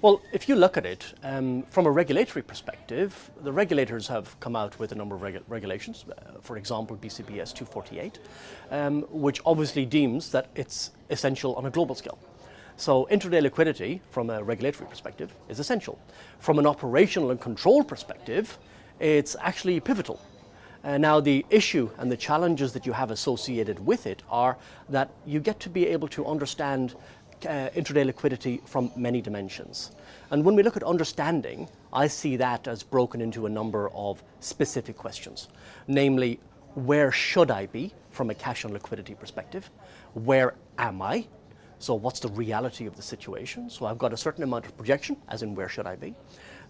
Well, if you look at it from a regulatory perspective, the regulators have come out with a number of regulations, for example, BCBS 248, which obviously deems that it's essential on a global scale. So intraday liquidity, from a regulatory perspective, is essential. From an operational and control perspective, it's actually pivotal. Now the issue and the challenges that you have associated with it are that you get to be able to understand intraday liquidity from many dimensions. And when we look at understanding, I see that as broken into a number of specific questions. Namely, where should I be from a cash and liquidity perspective? Where am I? So what's the reality of the situation? So I've got a certain amount of projection, as in where should I be?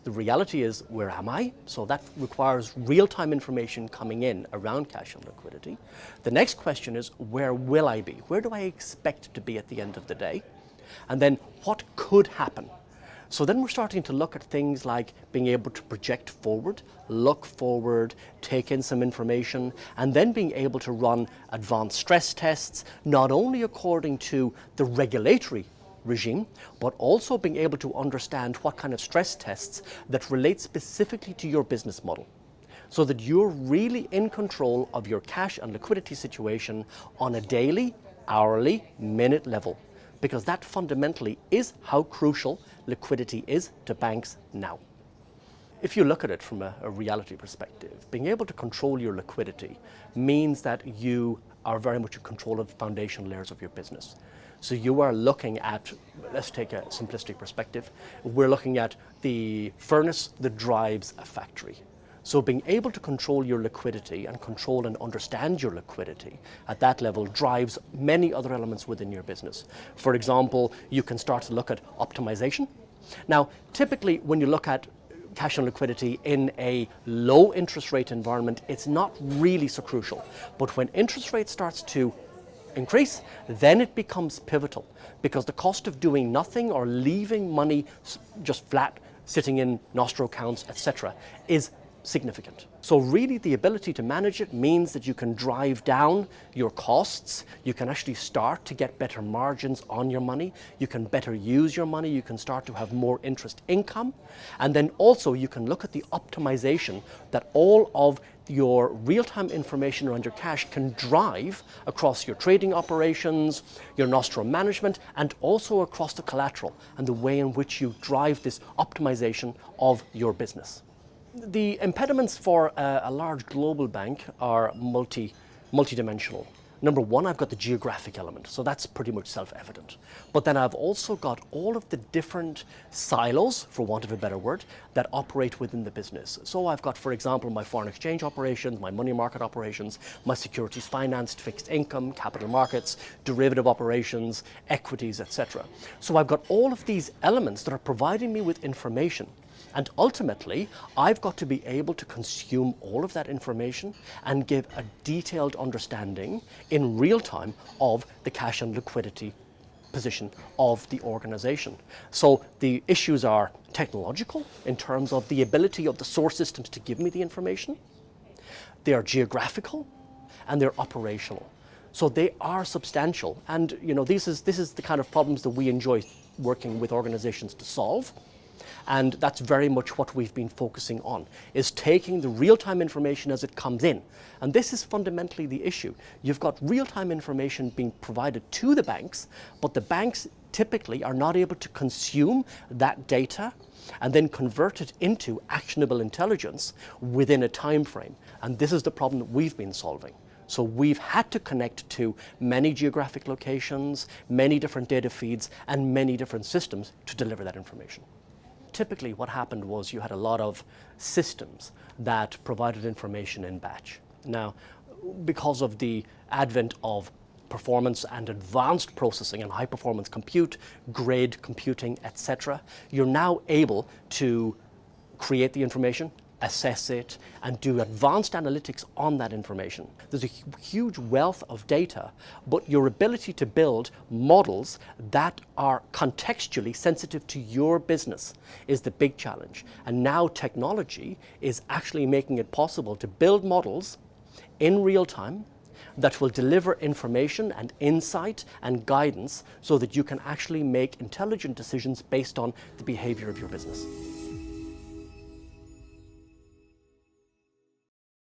The reality is, where am I? So that requires real-time information coming in around cash and liquidity. The next question is, where will I be? Where do I expect to be at the end of the day? And then what could happen? So then we're starting to look at things like being able to project forward, look forward, take in some information, and then being able to run advanced stress tests, not only according to the regulatory regime, but also being able to understand what kind of stress tests that relate specifically to your business model, so that you're really in control of your cash and liquidity situation on a daily, hourly, minute level, because that fundamentally is how crucial liquidity is to banks now. If you look at it from a reality perspective, being able to control your liquidity means that you are very much in control of the foundation layers of your business. So you are looking at, let's take a simplistic perspective, we're looking at the furnace that drives a factory. So being able to control your liquidity and control and understand your liquidity at that level drives many other elements within your business. For example, you can start to look at optimization. Now, typically when you look at cash and liquidity in a low interest rate environment, it's not really so crucial. But when interest rate starts to increase, then it becomes pivotal, because the cost of doing nothing or leaving money just flat, sitting in nostro accounts, etc., is significant. So really the ability to manage it means that you can drive down your costs, you can actually start to get better margins on your money, you can better use your money, you can start to have more interest income, and then also you can look at the optimization that all of your real-time information around your cash can drive across your trading operations, your nostro management, and also across the collateral and the way in which you drive this optimization of your business. The impediments for a large global bank are multi-dimensional. Number one, I've got the geographic element, so that's pretty much self-evident. But then I've also got all of the different silos, for want of a better word, that operate within the business. So I've got, for example, my foreign exchange operations, my money market operations, my securities financed, fixed income, capital markets, derivative operations, equities, etc. So I've got all of these elements that are providing me with information. And ultimately, I've got to be able to consume all of that information and give a detailed understanding in real time of the cash and liquidity position of the organization. So the issues are technological in terms of the ability of the source systems to give me the information. They are geographical and they're operational. So they are substantial. And this is the kind of problems that we enjoy working with organizations to solve. And that's very much what we've been focusing on, is taking the real-time information as it comes in. And this is fundamentally the issue. You've got real-time information being provided to the banks, but the banks typically are not able to consume that data and then convert it into actionable intelligence within a time frame. And this is the problem that we've been solving. So we've had to connect to many geographic locations, many different data feeds, and many different systems to deliver that information. Typically what happened was you had a lot of systems that provided information in batch. Now, because of the advent of performance and advanced processing and high performance compute, grid computing, etc., you're now able to create the information, assess it, and do advanced analytics on that information. There's a huge wealth of data, but your ability to build models that are contextually sensitive to your business is the big challenge. And now technology is actually making it possible to build models in real time that will deliver information and insight and guidance so that you can actually make intelligent decisions based on the behavior of your business.